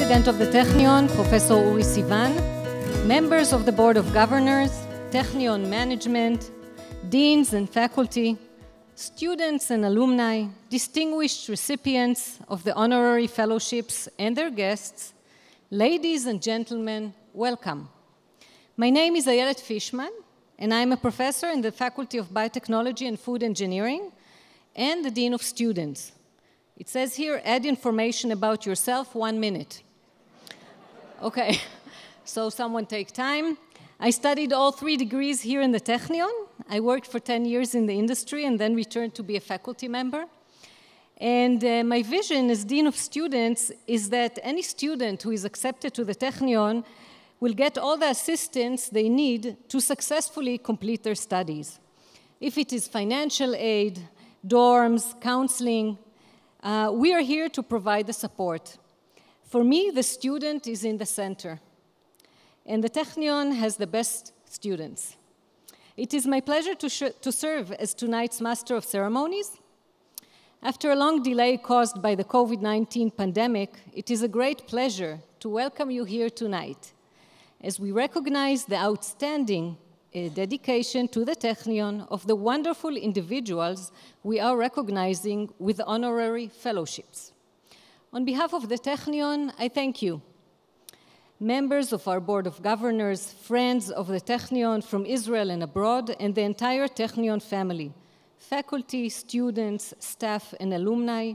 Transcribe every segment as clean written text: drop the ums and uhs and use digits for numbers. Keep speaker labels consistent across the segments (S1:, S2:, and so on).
S1: President of the Technion, Professor Uri Sivan, members of the Board of Governors, Technion management, deans and faculty, students and alumni, distinguished recipients of the honorary fellowships and their guests, ladies and gentlemen, welcome. My name is Ayelet Fishman, and I'm a professor in the Faculty of Biotechnology and Food Engineering and the Dean of Students. It says here, add information about yourself, 1 minute. Okay, so someone take time. I studied all 3 degrees here in the Technion. I worked for 10 years in the industry and then returned to be a faculty member. And my vision as Dean of Students is that any student who is accepted to the Technion will get all the assistance they need to successfully complete their studies. If it is financial aid, dorms, counseling, we are here to provide the support. For me, the student is in the center, and the Technion has the best students. It is my pleasure to serve as tonight's Master of Ceremonies. After a long delay caused by the COVID-19 pandemic, it is a great pleasure to welcome you here tonight, as we recognize the outstanding dedication to the Technion of the wonderful individuals we are recognizing with honorary fellowships. On behalf of the Technion, I thank you. Members of our Board of Governors, friends of the Technion from Israel and abroad, and the entire Technion family, faculty, students, staff, and alumni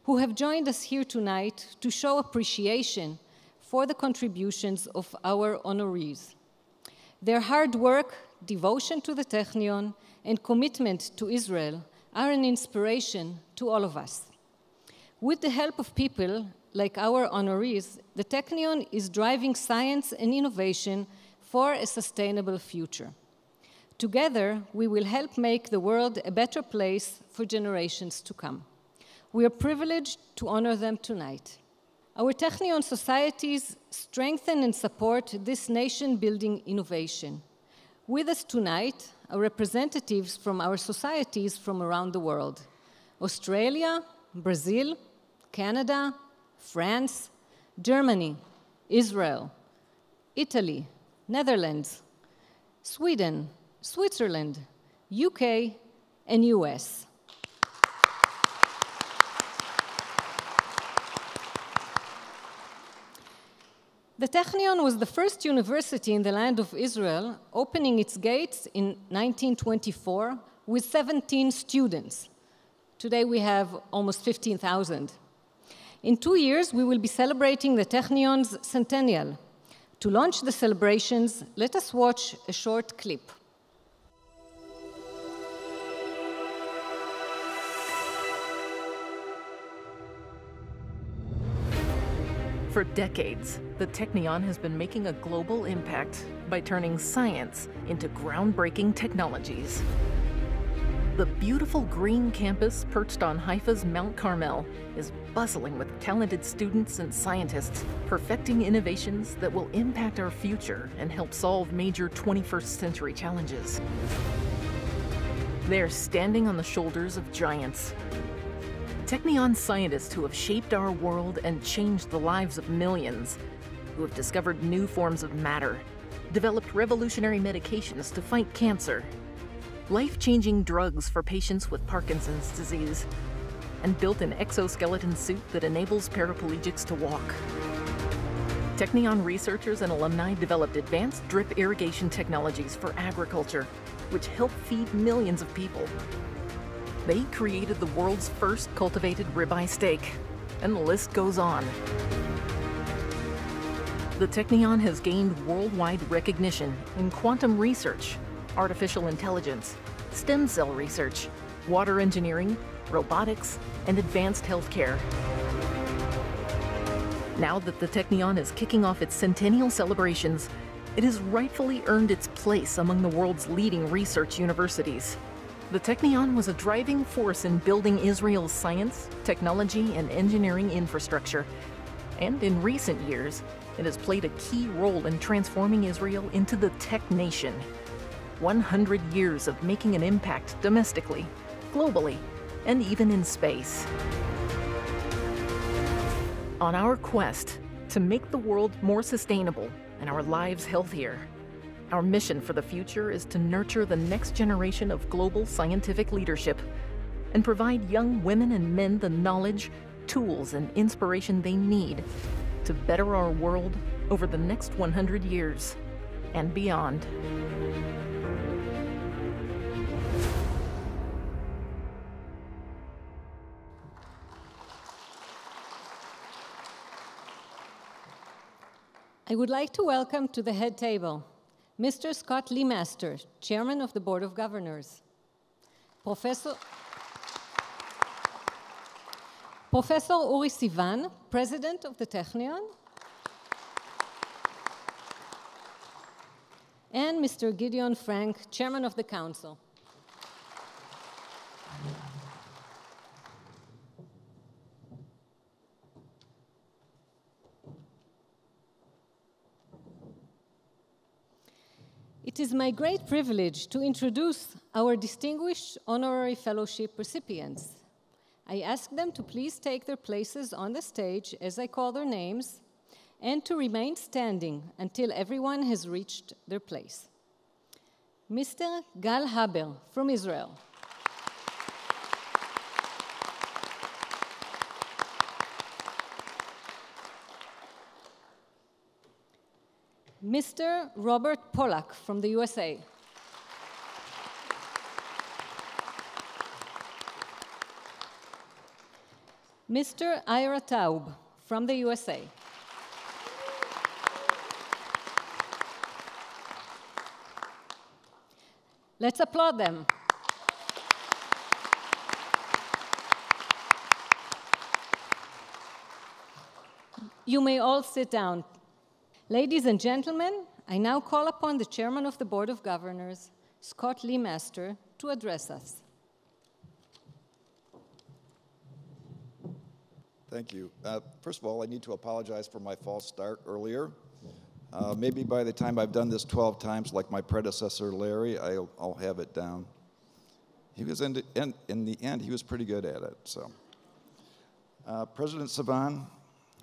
S1: who have joined us here tonight to show appreciation for the contributions of our honorees. Their hard work, devotion to the Technion, and commitment to Israel are an inspiration to all of us. With the help of people like our honorees, the Technion is driving science and innovation for a sustainable future. Together, we will help make the world a better place for generations to come. We are privileged to honor them tonight. Our Technion societies strengthen and support this nation-building innovation. With us tonight are representatives from our societies from around the world: Australia, Brazil, Canada, France, Germany, Israel, Italy, Netherlands, Sweden, Switzerland, UK, and US. The Technion was the first university in the land of Israel, opening its gates in 1924 with 17 students. Today we have almost 15,000. In 2 years, we will be celebrating the Technion's centennial. To launch the celebrations, let us watch a short clip.
S2: For decades, the Technion has been making a global impact by turning science into groundbreaking technologies. The beautiful green campus perched on Haifa's Mount Carmel is bustling with talented students and scientists perfecting innovations that will impact our future and help solve major 21st century challenges. They're standing on the shoulders of giants. Technion scientists who have shaped our world and changed the lives of millions, who have discovered new forms of matter, developed revolutionary medications to fight cancer, life-changing drugs for patients with Parkinson's disease, and built an exoskeleton suit that enables paraplegics to walk. Technion researchers and alumni developed advanced drip irrigation technologies for agriculture, which help feed millions of people. They created the world's first cultivated ribeye steak, and the list goes on. The Technion has gained worldwide recognition in quantum research, artificial intelligence, stem cell research, water engineering, robotics, and advanced healthcare. Now that the Technion is kicking off its centennial celebrations, it has rightfully earned its place among the world's leading research universities. The Technion was a driving force in building Israel's science, technology, and engineering infrastructure. And in recent years, it has played a key role in transforming Israel into the tech nation. 100 years of making an impact domestically, globally, and even in space. On our quest to to make the world more sustainable and our lives healthier. Our mission for the future is to nurture the next generation of global scientific leadership and provide young women and men the knowledge, tools, and inspiration they need to better our world over the next 100 years and beyond.
S1: I would like to welcome to the head table Mr. Scott Leemaster, Chairman of the Board of Governors, Professor Uri Sivan, President of the Technion, and Mr. Gideon Frank, Chairman of the Council. It is my great privilege to introduce our distinguished honorary fellowship recipients. I ask them to please take their places on the stage as I call their names and to remain standing until everyone has reached their place. Mr. Gal Haber from Israel. Mr. Robert Pollack from the USA. Mr. Ira Taub from the USA. Let's applaud them. You may all sit down. Ladies and gentlemen, I now call upon the Chairman of the Board of Governors, Scott Leemaster, to address us.
S3: Thank you. First of all, I need to apologize for my false start earlier. Maybe by the time I've done this 12 times, like my predecessor, Larry, I'll have it down. He was in the end, he was pretty good at it. So, President Sivan,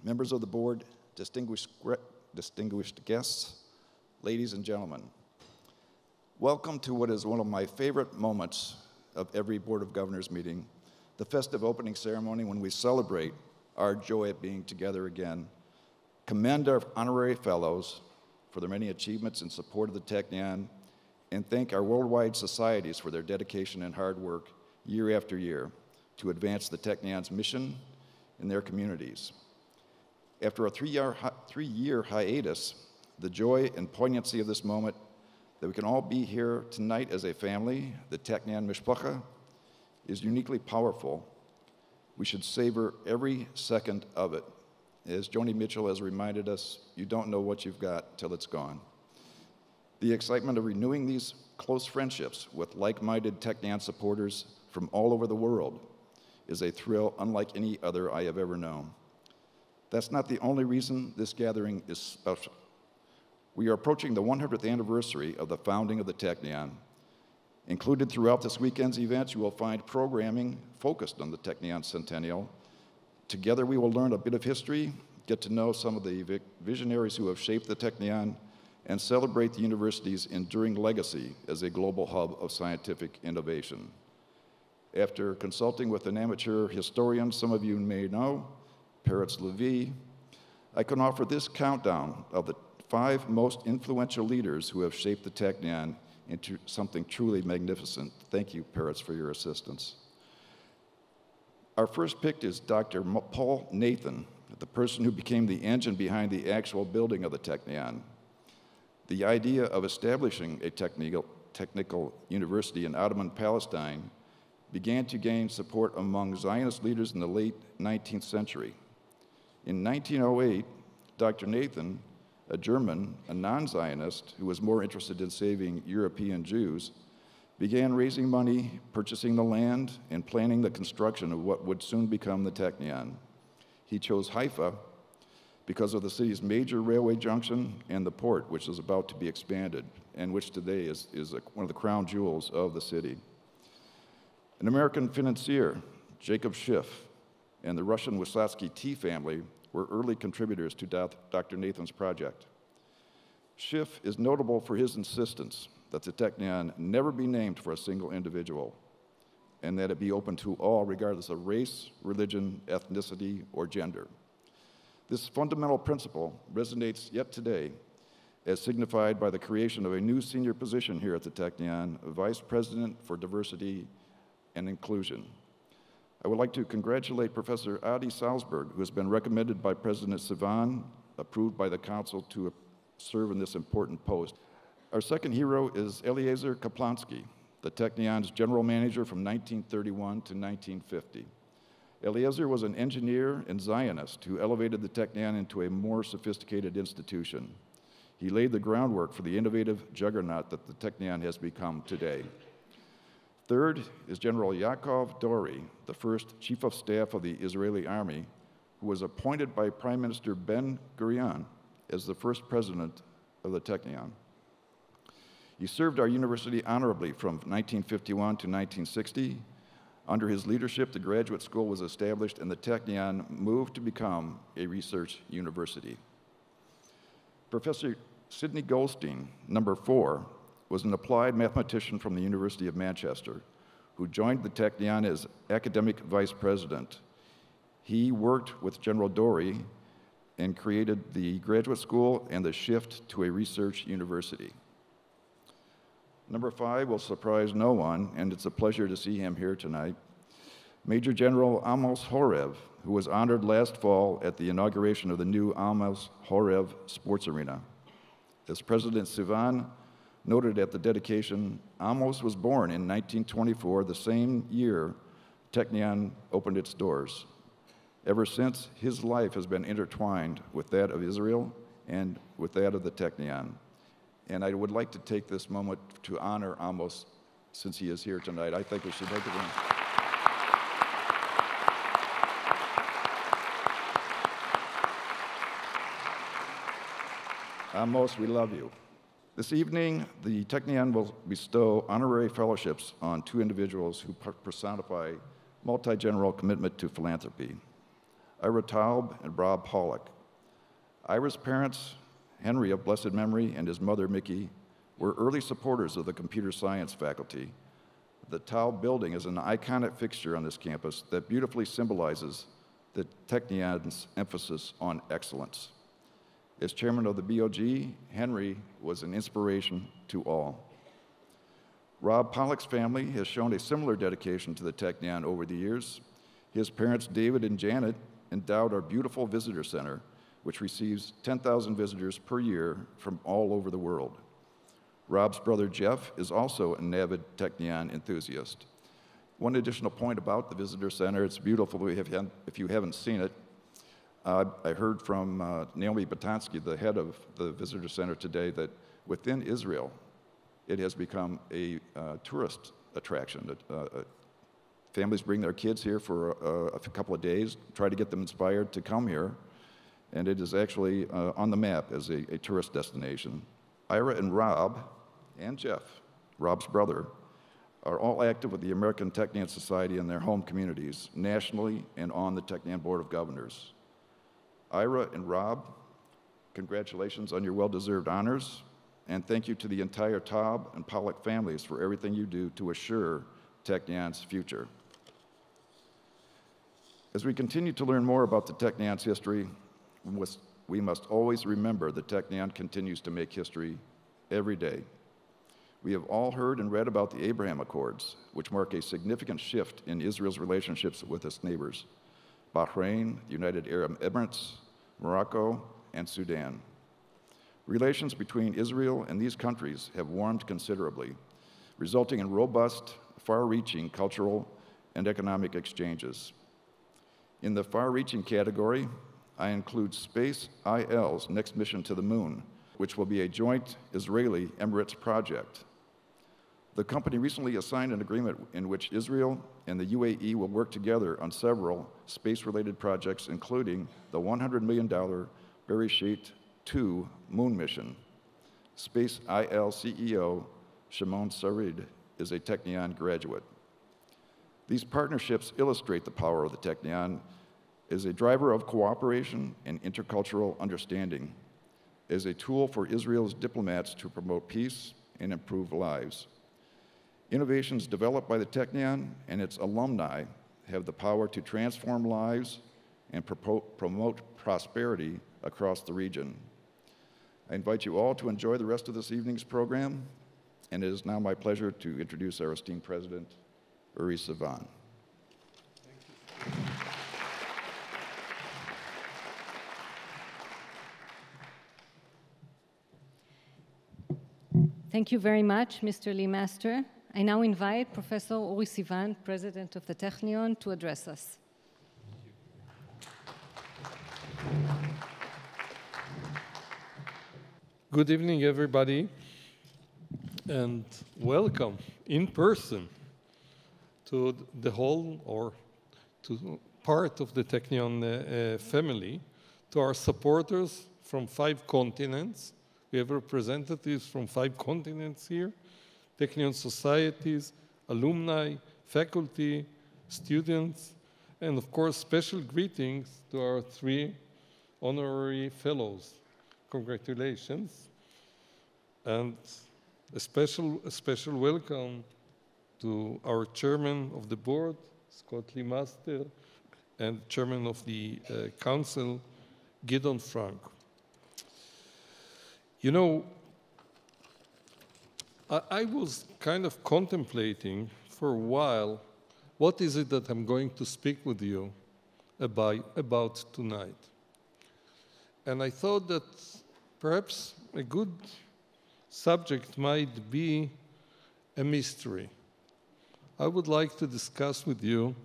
S3: members of the board, distinguished guests, ladies and gentlemen, welcome to what is one of my favorite moments of every Board of Governors meeting, the festive opening ceremony when we celebrate our joy at being together again, commend our honorary fellows for their many achievements in support of the Technion, and thank our worldwide societies for their dedication and hard work year after year to advance the Technion's mission in their communities. After a three-year hiatus, the joy and poignancy of this moment that we can all be here tonight as a family, the Technion Mishpacha, is uniquely powerful. We should savor every second of it. As Joni Mitchell has reminded us, you don't know what you've got till it's gone. The excitement of renewing these close friendships with like-minded Technion supporters from all over the world is a thrill unlike any other I have ever known. That's not the only reason this gathering is special. We are approaching the 100th anniversary of the founding of the Technion. Included throughout this weekend's events, you will find programming focused on the Technion Centennial. Together we will learn a bit of history, get to know some of the visionaries who have shaped the Technion, and celebrate the university's enduring legacy as a global hub of scientific innovation. After consulting with an amateur historian some of you may know, Peretz Levi, I can offer this countdown of the 5 most influential leaders who have shaped the Technion into something truly magnificent. Thank you, Peretz, for your assistance. Our first pick is Dr. Paul Nathan, the person who became the engine behind the actual building of the Technion. The idea of establishing a technical university in Ottoman Palestine began to gain support among Zionist leaders in the late 19th century. In 1908, Dr. Nathan, a German, a non-Zionist who was more interested in saving European Jews, began raising money, purchasing the land, and planning the construction of what would soon become the Technion. He chose Haifa because of the city's major railway junction and the port, which is about to be expanded, and which today is one of the crown jewels of the city. An American financier, Jacob Schiff, and the Russian Wysotsky tea family were early contributors to Dr. Nathan's project. Schiff is notable for his insistence that the Technion never be named for a single individual, and that it be open to all regardless of race, religion, ethnicity, or gender. This fundamental principle resonates yet today, as signified by the creation of a new senior position here at the Technion, Vice President for Diversity and Inclusion. I would like to congratulate Professor Adi Salzberg, who has been recommended by President Sivan, approved by the Council to serve in this important post. Our second hero is Eliezer Kaplansky, the Technion's general manager from 1931 to 1950. Eliezer was an engineer and Zionist who elevated the Technion into a more sophisticated institution. He laid the groundwork for the innovative juggernaut that the Technion has become today. Third is General Yaakov Dori, the first Chief of Staff of the Israeli Army, who was appointed by Prime Minister Ben-Gurion as the first president of the Technion. He served our university honorably from 1951 to 1960. Under his leadership, the graduate school was established and the Technion moved to become a research university. Professor Sidney Goldstein, number 4, was an applied mathematician from the University of Manchester who joined the Technion as academic vice president. He worked with General Dori and created the graduate school and the shift to a research university. Number 5 will surprise no one, and it's a pleasure to see him here tonight. Major General Amos Horev, who was honored last fall at the inauguration of the new Amos Horev Sports Arena. As President Sivan noted at the dedication, Amos was born in 1924, the same year Technion opened its doors. Ever since, his life has been intertwined with that of Israel and with that of the Technion. And I would like to take this moment to honor Amos since he is here tonight. I think we should take it in. Amos, we love you. This evening, the Technion will bestow honorary fellowships on 2 individuals who personify multi-general commitment to philanthropy, Ira Taub and Rob Pollock. Ira's parents, Henry of blessed memory, and his mother, Mickey, were early supporters of the computer science faculty. The Taub building is an iconic fixture on this campus that beautifully symbolizes the Technion's emphasis on excellence. As chairman of the BOG, Henry was an inspiration to all. Rob Pollock's family has shown a similar dedication to the Technion over the years. His parents, David and Janet, endowed our beautiful visitor center, which receives 10,000 visitors per year from all over the world. Rob's brother, Jeff, is also an avid Technion enthusiast. One additional point about the visitor center, it's beautiful if you haven't seen it. I heard from Naomi Batansky, the head of the visitor center today, that within Israel, it has become a tourist attraction. Families bring their kids here for a couple of days, try to get them inspired to come here, and it is actually on the map as a tourist destination. Ira and Rob, and Jeff, Rob's brother, are all active with the American Technion Society in their home communities, nationally and on the Technion Board of Governors. Ira and Rob, congratulations on your well-deserved honors, and thank you to the entire Taub and Pollock families for everything you do to assure Technion's future. As we continue to learn more about the Technion's history, we must always remember that Technion continues to make history every day. We have all heard and read about the Abraham Accords, which mark a significant shift in Israel's relationships with its neighbors, Bahrain, the United Arab Emirates, Morocco, and Sudan. Relations between Israel and these countries have warmed considerably, resulting in robust, far-reaching cultural and economic exchanges. In the far-reaching category, I include Space IL's next mission to the moon, which will be a joint Israeli-Emirates project. The company recently assigned an agreement in which Israel and the UAE will work together on several space-related projects, including the $100 million Bereshit 2 moon mission. Space IL CEO Shimon Sarid is a Technion graduate. These partnerships illustrate the power of the Technion as a driver of cooperation and intercultural understanding, as a tool for Israel's diplomats to promote peace and improve lives. Innovations developed by the Technion and its alumni have the power to transform lives and promote prosperity across the region. I invite you all to enjoy the rest of this evening's program, and it is now my pleasure to introduce our esteemed president, Uri Sivan.
S1: Thank you very much, Mr. Lee Master. I now invite Professor Uri Sivan, President of the Technion, to address us.
S4: Good evening, everybody, and welcome in person to the whole or to part of the Technion family, to our supporters from 5 continents. We have representatives from 5 continents here, Technion societies, alumni, faculty, students, and of course, special greetings to our 3 honorary fellows. Congratulations. And a special welcome to our chairman of the board, Scott Lee Master, and chairman of the council, Gideon Frank. You know, I was kind of contemplating for a while, what is it that I'm going to speak with you about tonight? And I thought that perhaps a good subject might be a mystery. I would like to discuss with you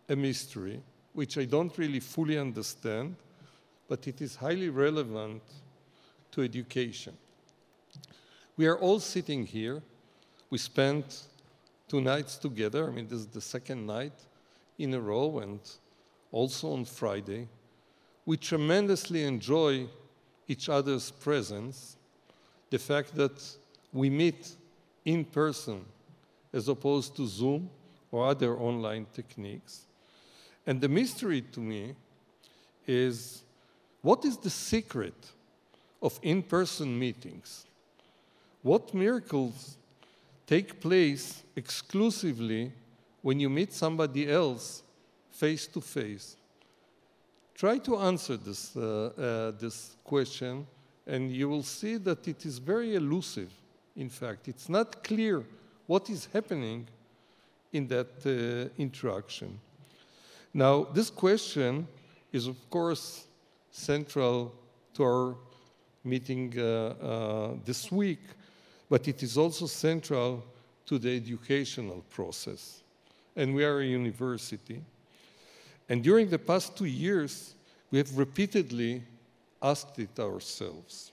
S4: a mystery, which I don't really fully understand, but it is highly relevant to education. We are all sitting here. We spent 2 nights together. I mean, this is the 2nd night in a row, and also on Friday. We tremendously enjoy each other's presence, the fact that we meet in person as opposed to Zoom or other online techniques. And the mystery to me is, what is the secret of in-person meetings? What miracles take place exclusively when you meet somebody else face to face? Try to answer this question, and you will see that it is very elusive. In fact, it's not clear what is happening in that interaction. Now, this question is, of course, central to our meeting this week, but it is also central to the educational process. And we are a university. And during the past 2 years, we have repeatedly asked it ourselves.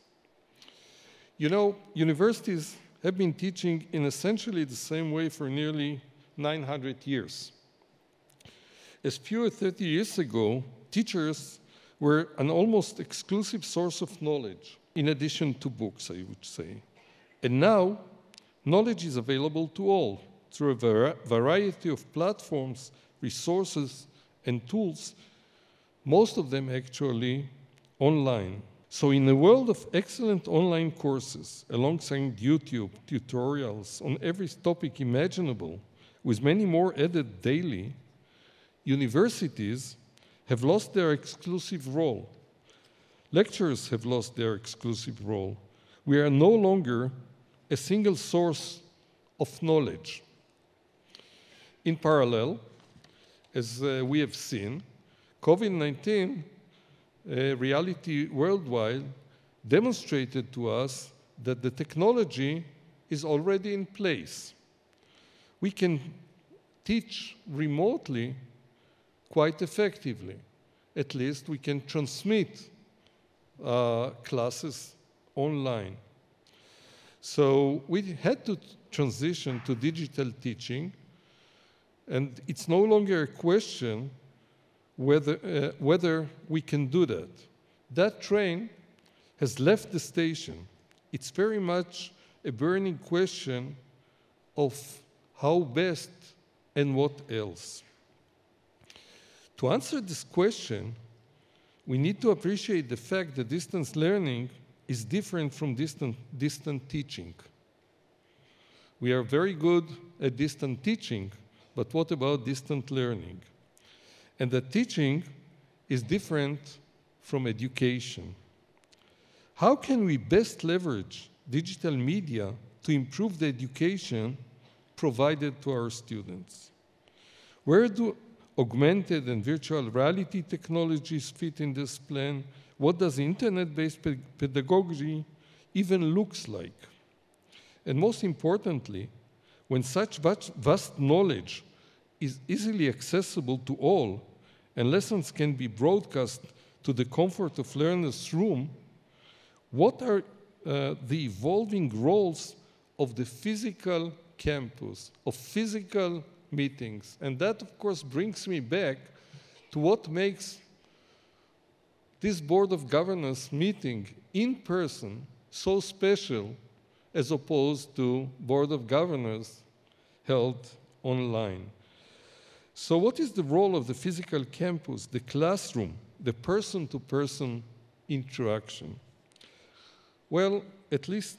S4: You know, universities have been teaching in essentially the same way for nearly 900 years. As few as 30 years ago, teachers were an almost exclusive source of knowledge, in addition to books, I would say. And now, knowledge is available to all through a variety of platforms, resources, and tools, most of them actually online. So in a world of excellent online courses, alongside YouTube tutorials on every topic imaginable, with many more added daily, universities have lost their exclusive role. Lecturers have lost their exclusive role. We are no longer a single source of knowledge. In parallel, as we have seen, COVID-19 reality worldwide demonstrated to us that the technology is already in place. We can teach remotely quite effectively. At least we can transmit classes online. So we had to transition to digital teaching, and it's no longer a question whether we can do that. That train has left the station. It's very much a burning question of how best and what else. To answer this question, we need to appreciate the fact that distance learning is different from distant teaching. We are very good at distant teaching, but what about distant learning? And that teaching is different from education. How can we best leverage digital media to improve the education provided to our students? Where do augmented and virtual reality technologies fit in this plan? What does internet-based pedagogy even looks like? And most importantly, when such vast knowledge is easily accessible to all and lessons can be broadcast to the comfort of learners' room, what are the evolving roles of the physical campus, of physical meetings? And that, of course, brings me back to what makes this Board of Governors meeting in person so special as opposed to Board of Governors held online. So what is the role of the physical campus, the classroom, the person-to-person interaction? Well, at least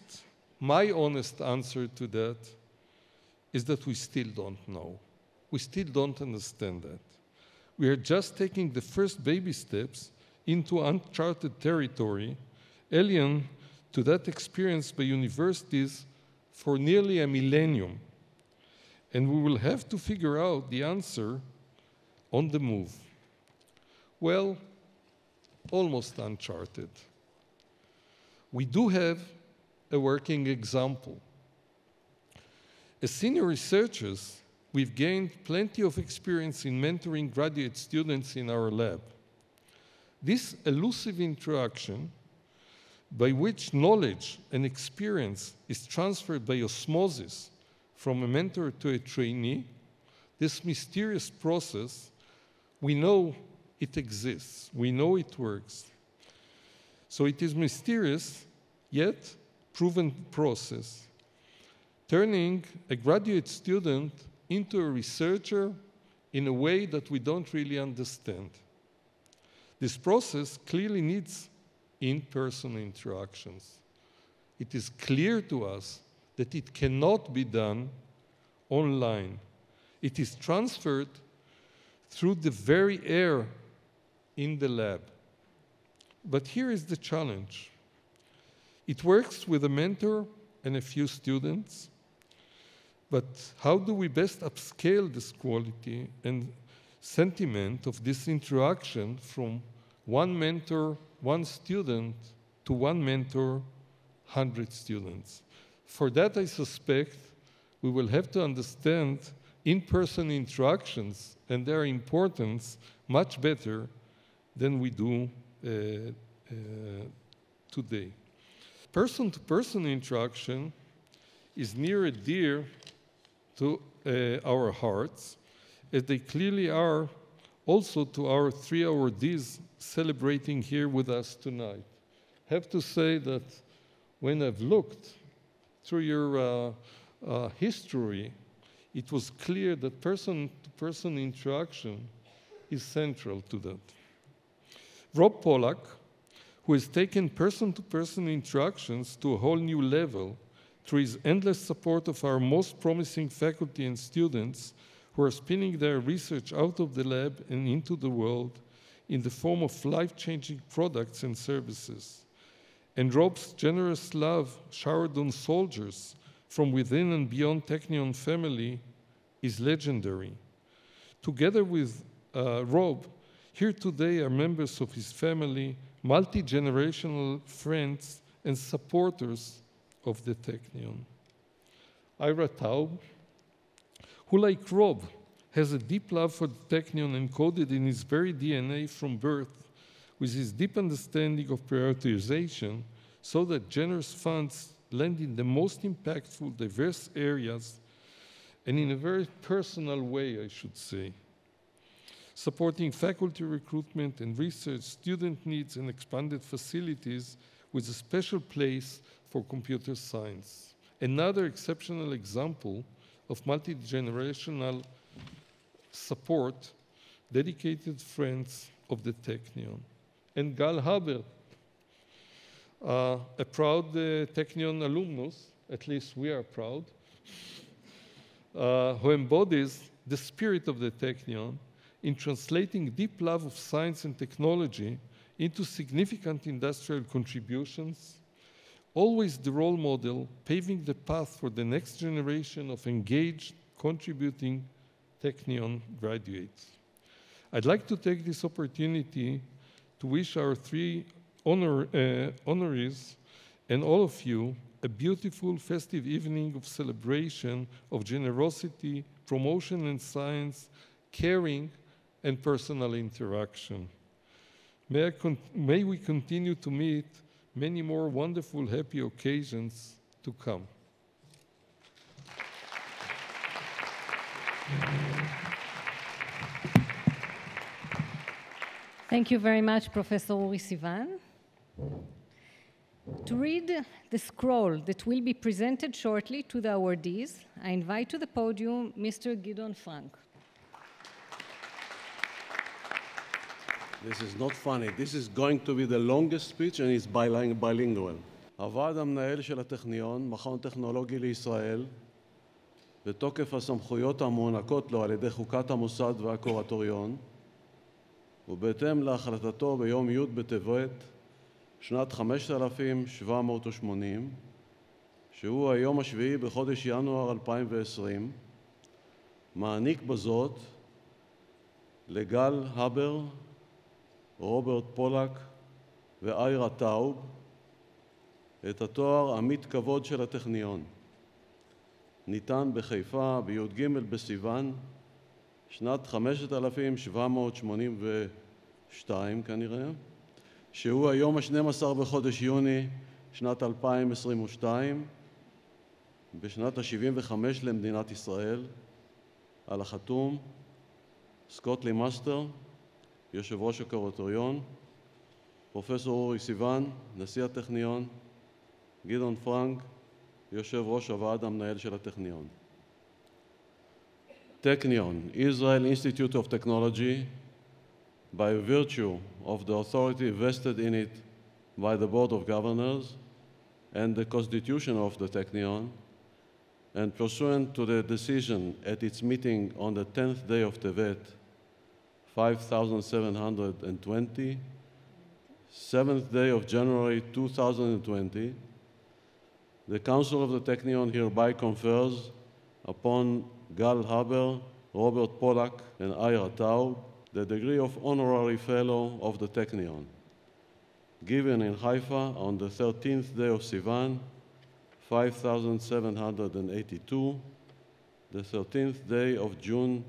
S4: my honest answer to that is that we still don't know. We still don't understand that. We are just taking the first baby steps into uncharted territory, alien to that experience by universities for nearly a millennium. And we will have to figure out the answer on the move. Well, almost uncharted. We do have a working example. As senior researchers, we've gained plenty of experience in mentoring graduate students in our lab. This elusive interaction, by which knowledge and experience is transferred by osmosis from a mentor to a trainee, this mysterious process, we know it exists, we know it works. So it is mysterious, yet proven process, turning a graduate student into a researcher in a way that we don't really understand. This process clearly needs in-person interactions. It is clear to us that it cannot be done online. It is transferred through the very air in the lab. But here is the challenge. It works with a mentor and a few students, but how do we best upscale this quality and sentiment of this interaction from one mentor, one student, to one mentor, 100 students? For that, I suspect we will have to understand in-person interactions and their importance much better than we do today. Person-to-person interaction is near and dear to our hearts, as they clearly are also to our 3 awardees celebrating here with us tonight. I have to say that when I've looked through your history, it was clear that person-to-person interaction is central to that. Rob Pollack, who has taken person-to-person interactions to a whole new level through his endless support of our most promising faculty and students who are spinning their research out of the lab and into the world in the form of life-changing products and services. And Rob's generous love showered on soldiers from within and beyond Technion family is legendary. Together with Rob, here today are members of his family, multi-generational friends and supporters of the Technion. Ira Taub, who like Rob, has a deep love for the Technion encoded in his very DNA from birth, with his deep understanding of prioritization, so that generous funds land in the most impactful, diverse areas, and in a very personal way, I should say, supporting faculty recruitment and research, student needs, and expanded facilities with a special place for computer science. Another exceptional example of multi-generational support dedicated friends of the Technion, and Gal Haber, a proud Technion alumnus, at least we are proud, who embodies the spirit of the Technion in translating deep love of science and technology into significant industrial contributions, always the role model paving the path for the next generation of engaged, contributing Technion graduates. I'd like to take this opportunity to wish our three honorees and all of you a beautiful festive evening of celebration of generosity, promotion in science, caring, and personal interaction. May we continue to meet many more wonderful, happy occasions to come.
S1: Thank you very much, Professor Uri Sivan. To read the scroll that will be presented shortly to the awardees, I invite to the podium Mr. Gideon Frank.
S5: This is not funny. This is going to be the longest speech and it's bilingual. הוועד המנהל של הטכניון, מכון טכנולוגי לישראל, בתוקף הסמכויות המוענקות לו על ידי חוקת המוסד והקורטוריון, ובהתאם להחלטתו ביום י' בטבת, שנת 5780, שהוא היום השביעי בחודש ינואר 2020, מעניק בזאת לגל הבר, רוברט פולק ואיירה טאוב את התואר עמית כבוד של הטכניון. ניתן בחיפה בי"ג בסיוון, שנת 5782 כנראה, שהוא היום ה-12 בחודש יוני, שנת 2022, בשנת ה-75 למדינת ישראל, על החתום, סקוטלי מאסטר, יושב ראש הקורטוריון, פרופסור אורי סיוון, נשיא הטכניון, גדעון פרנק, יושב ראש הוועד המנהל של הטכניון. Technion, Israel Institute of Technology, by virtue of the authority vested in it by the Board of Governors and the Constitution of the Technion, and pursuant to the decision at its meeting on the 10th day of Tevet, 5720, 7th day of January 2020, the Council of the Technion hereby confers upon Gal Haber, Robert Pollack, and Ira Taub the degree of Honorary Fellow of the Technion, given in Haifa on the 13th day of Sivan, 5782, the 13th day of June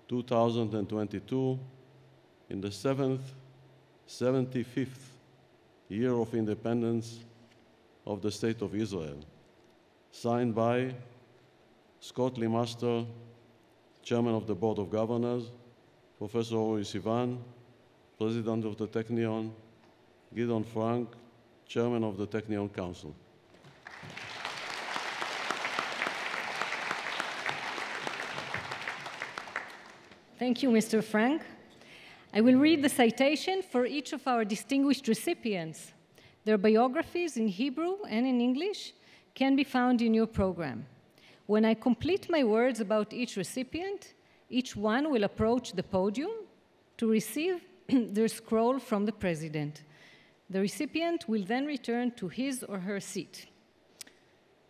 S5: 2022, in the 75th year of independence of the State of Israel, signed by Scott Limaster, Chairman of the Board of Governors, Professor Uri Sivan, President of the Technion, Gideon Frank, Chairman of the Technion Council.
S1: Thank you, Mr. Frank. I will read the citation for each of our distinguished recipients. Their biographies in Hebrew and in English can be found in your program. When I complete my words about each recipient, each one will approach the podium to receive their scroll from the president. The recipient will then return to his or her seat.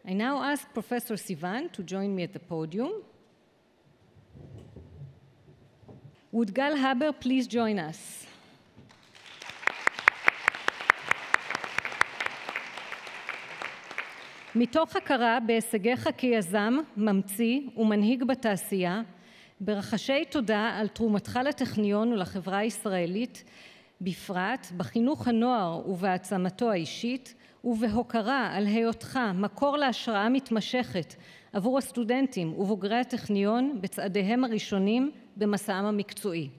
S1: I now ask Professor Sivan to join me at the podium. Would Gal Haber please join us? מתוך הכרה בהישגיך כיזם, ממציא ומנהיג בתעשייה, ברחשי תודה על תרומתך לטכניון ולחברה הישראלית, בפרט בחינוך הנוער ובהעצמתו האישית, ובהוקרה על היותך מקור להשראה מתמשכת עבור הסטודנטים ובוגרי הטכניון בצעדיהם הראשונים במסעם המקצועי.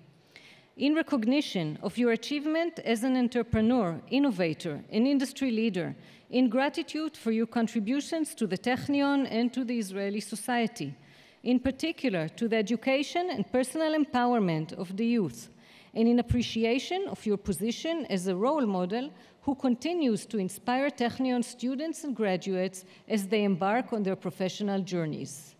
S1: In recognition of your achievement as an entrepreneur, innovator, and industry leader, in gratitude for your contributions to the Technion and to the Israeli society, in particular to the education and personal empowerment of the youth, and in appreciation of your position as a role model who continues to inspire Technion students and graduates as they embark on their professional journeys.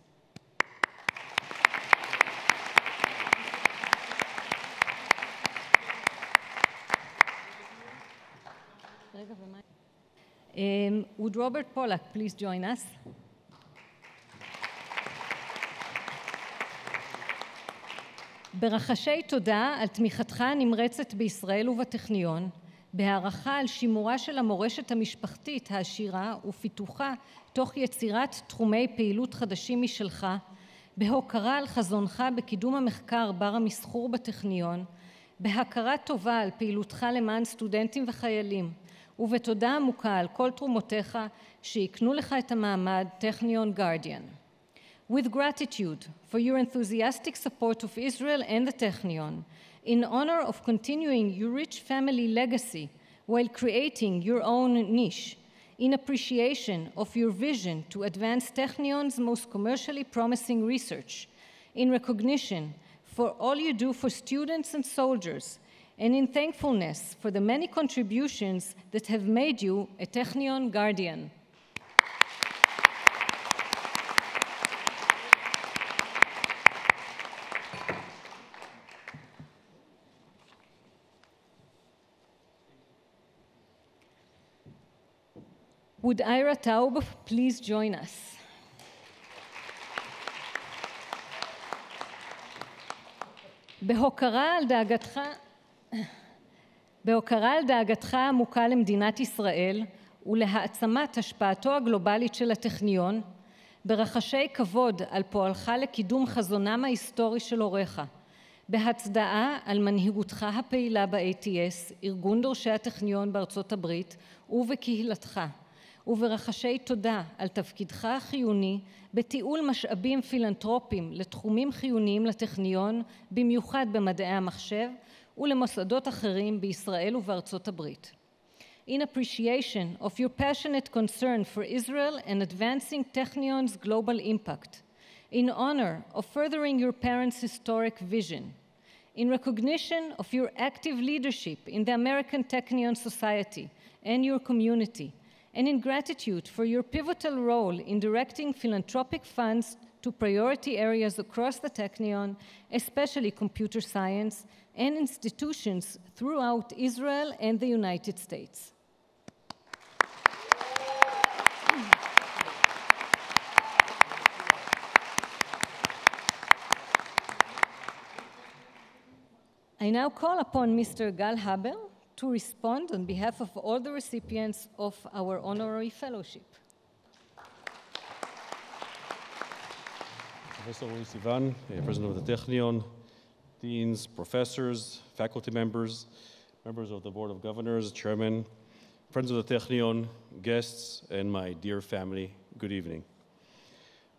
S1: Would Robert Pollack please join us? ברחשי תודה על תמיכתך הנמרצת בישראל ובטכניון, בהערכה על שימורה של המורשת המשפחתית העשירה ופיתוחה תוך יצירת תחומי פעילות חדשים משלך, בהוקרה על חזונך בקידום המחקר בר המסחור בטכניון, בהכרה טובה על פעילותך למען סטודנטים וחיילים, ובתודה עמוקה על כל תרומותיך שיקנו לך את המעמד Technion Guardian. With gratitude for your enthusiastic support of Israel and the Technion, in honor of continuing your rich family legacy while creating your own niche, in appreciation of your vision to advance Technion's most commercially promising research, in recognition for all you do for students and soldiers, and in thankfulness for the many contributions that have made you a Technion Guardian. Would Ira Taub please join us? בהוקרה על דאגתך העמוקה למדינת ישראל ולהעצמת השפעתו הגלובלית של הטכניון, ברחשי כבוד על פועלך לקידום חזונם ההיסטורי של הוריך, בהצדעה על מנהיגותך הפעילה ב-ATS, ארגון דורשי הטכניון בארצות הברית, ובקהילתך, וברחשי תודה על תפקידך החיוני בתיעול משאבים פילנטרופיים לתחומים חיוניים לטכניון, במיוחד במדעי המחשב ולמוסדות אחרים בישראל ובארצות הברית. In appreciation of your passionate concern for Israel and advancing Technion's global impact, in honor of furthering your parents' historic vision, in recognition of your active leadership in the American Technion Society and your community, and in gratitude for your pivotal role in directing philanthropic funds to priority areas across the Technion, especially computer science, and institutions throughout Israel and the United States. I now call upon Mr. Gal Haber to respond on behalf of all the recipients of our honorary fellowship.
S6: Professor Uwe, President of the Technion, deans, professors, faculty members, members of the Board of Governors, Chairman, friends of the Technion, guests, and my dear family, good evening.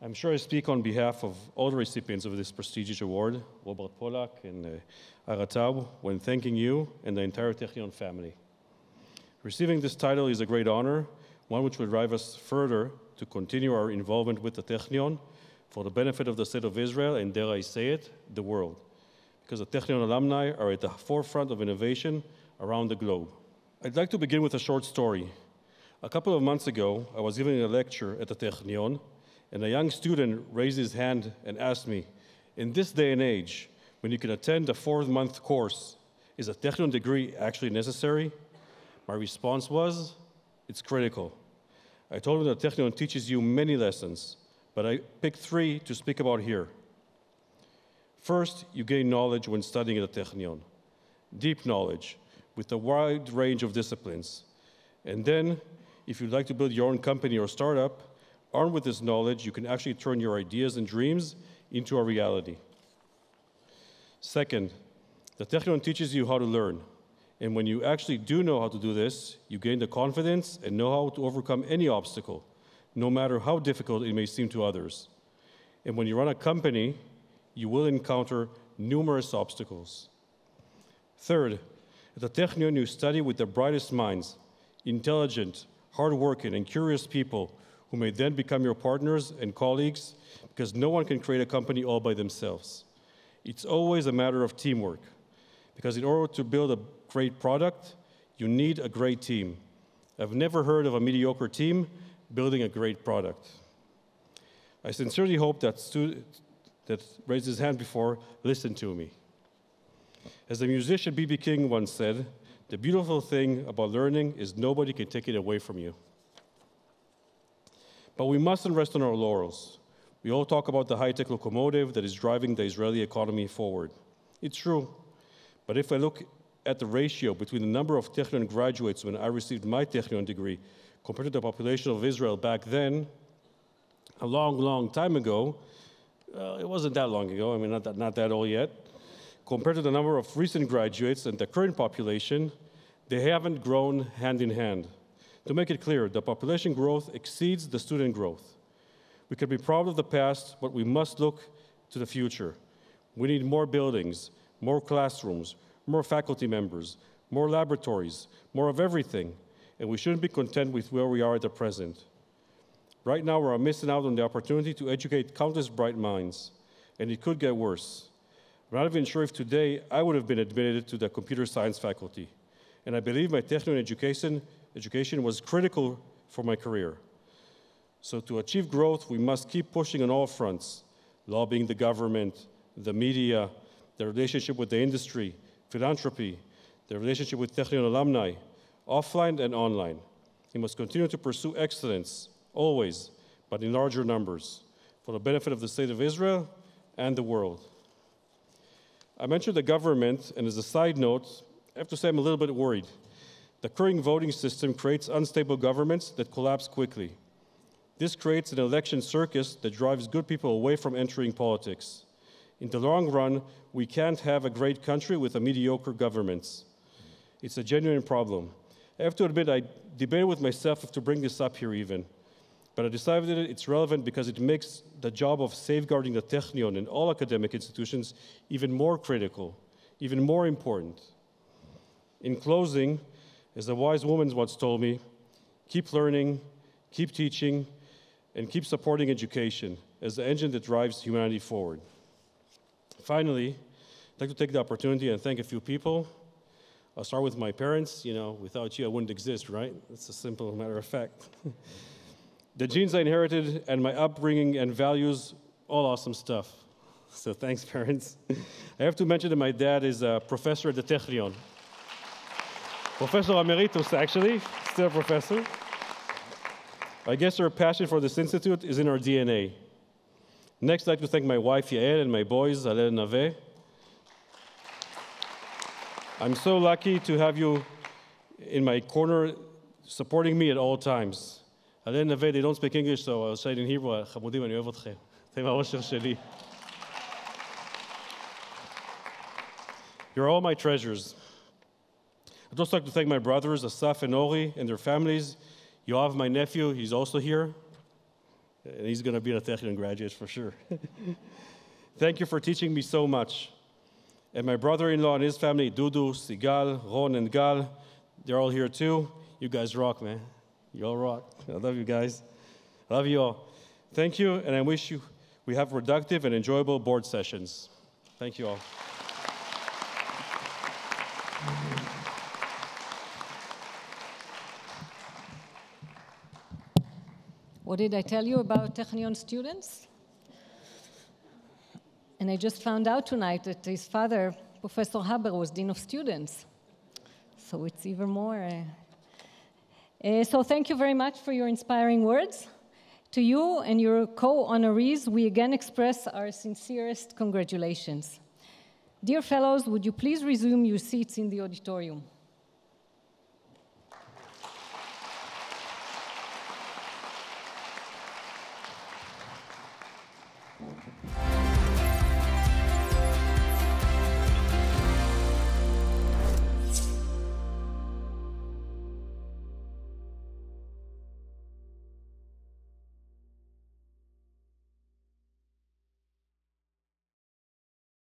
S6: I'm sure I speak on behalf of all the recipients of this prestigious award, Robert Pollack and Ira Taub, when thanking you and the entire Technion family. Receiving this title is a great honor, one which will drive us further to continue our involvement with the Technion for the benefit of the state of Israel, and dare I say it, the world, because the Technion alumni are at the forefront of innovation around the globe. I'd like to begin with a short story. A couple of months ago, I was giving a lecture at the Technion, and a young student raised his hand and asked me, in this day and age, when you can attend a 4-month course, is a Technion degree actually necessary? My response was, it's critical. I told him that Technion teaches you many lessons, but I picked 3 to speak about here. First, you gain knowledge when studying at the Technion, deep knowledge with a wide range of disciplines. And then, if you'd like to build your own company or startup, armed with this knowledge, you can actually turn your ideas and dreams into a reality. Second, the Technion teaches you how to learn. And when you actually do know how to do this, you gain the confidence and know how to overcome any obstacle, no matter how difficult it may seem to others. And when you run a company, you will encounter numerous obstacles. Third, at the Technion, you study with the brightest minds, intelligent, hardworking, and curious people who may then become your partners and colleagues, because no one can create a company all by themselves. It's always a matter of teamwork, because in order to build a great product, you need a great team. I've never heard of a mediocre team building a great product. I sincerely hope that student that raised his hand before listened to me. As the musician B.B. King once said, the beautiful thing about learning is nobody can take it away from you. But we mustn't rest on our laurels. We all talk about the high-tech locomotive that is driving the Israeli economy forward. It's true. But if I look at the ratio between the number of Technion graduates when I received my Technion degree compared to the population of Israel back then, a long, long time ago, it wasn't that long ago, I mean, not that old yet, compared to the number of recent graduates and the current population, they haven't grown hand in hand. To make it clear, the population growth exceeds the student growth. We can be proud of the past, but we must look to the future. We need more buildings, more classrooms, more faculty members, more laboratories, more of everything, and we shouldn't be content with where we are at the present. Right now, we're missing out on the opportunity to educate countless bright minds, and it could get worse. I'm not even sure if today I would have been admitted to the computer science faculty, and I believe my Technion education was critical for my career. So to achieve growth, we must keep pushing on all fronts, lobbying the government, the media, the relationship with the industry, philanthropy, the relationship with Technion alumni, offline and online. We must continue to pursue excellence, always, but in larger numbers, for the benefit of the state of Israel and the world. I mentioned the government, and as a side note, I have to say I'm a little bit worried. The current voting system creates unstable governments that collapse quickly. This creates an election circus that drives good people away from entering politics. In the long run, we can't have a great country with a mediocre governments. It's a genuine problem. I have to admit, I debated with myself if to bring this up here even, but I decided that it's relevant because it makes the job of safeguarding the Technion and all academic institutions even more critical, even more important. In closing, as a wise woman once told me, keep learning, keep teaching, and keep supporting education as the engine that drives humanity forward. Finally, I'd like to take the opportunity and thank a few people. I'll start with my parents. You know, without you, I wouldn't exist, right? It's a simple matter of fact. The genes I inherited and my upbringing and values, all awesome stuff. So thanks, parents. I have to mention that my dad is a professor at the Technion. Professor Emeritus, actually, still a professor. I guess our passion for this institute is in our DNA. Next, I'd like to thank my wife, Yael, and my boys, Alel and Nave. I'm so lucky to have you in my corner supporting me at all times. Alel and Nave, they don't speak English, so I'll say it in Hebrew. חמודים, אני אוהב אתכם. אתם האושר שלי. You're all my treasures. I'd also like to thank my brothers, Asaf and Ori, and their families. Yoav, my nephew, he's also here. And he's going to be a Technion graduate for sure. Thank you for teaching me so much. And my brother-in-law and his family, Dudu, Sigal, Ron, and Gal, they're all here too. You guys rock, man. You all rock. I love you guys. I love you all. Thank you, and I wish we have productive and enjoyable board sessions. Thank you all.
S1: What did I tell you about Technion students? And I just found out tonight that his father, Professor Haber, was Dean of Students. So it's even more. So thank you very much for your inspiring words. To you and your co-honorees, we again express our sincerest congratulations. Dear fellows, would you please resume your seats in the auditorium?